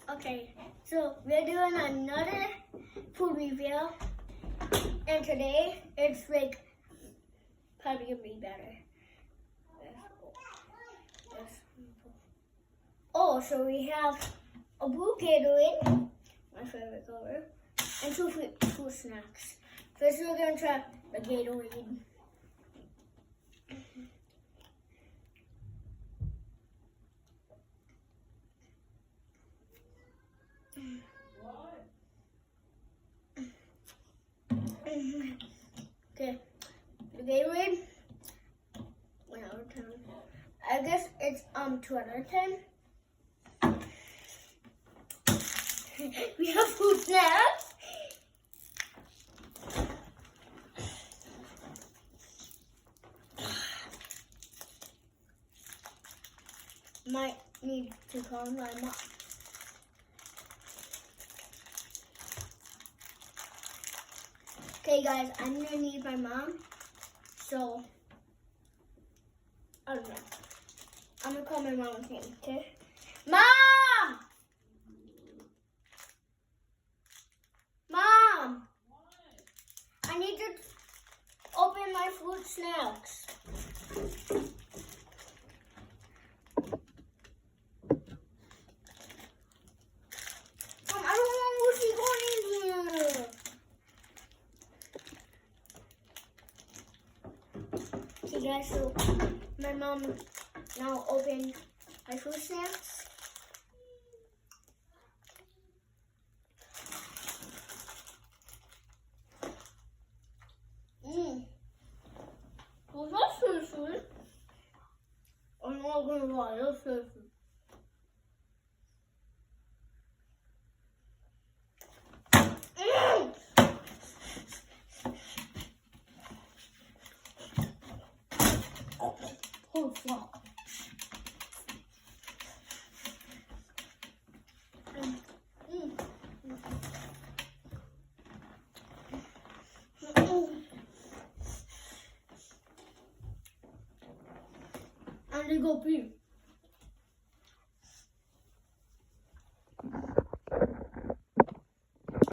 Okay, so we're doing another food review, and today it's like probably gonna be better. Oh, so we have a blue Gatorade, my favorite color, and two fruit snacks. First, we're gonna try the Gatorade. Okay, the Gatorade, 1 out of 10. I guess it's 2 out of 10. We have fruit snacks. Might need to call my mom. Okay, guys, I'm gonna need my mom. So, I don't know. I'm gonna call my mom's name, okay? Mom! Mom! I need to open my fruit snacks. Mom, I don't want Lucy going in here. Okay, guys, so my mom now opened my fruit snacks. Well, that's so sweet. I'm not gonna lie, that's so sweet. Oh, fuck. I'm gonna go pee.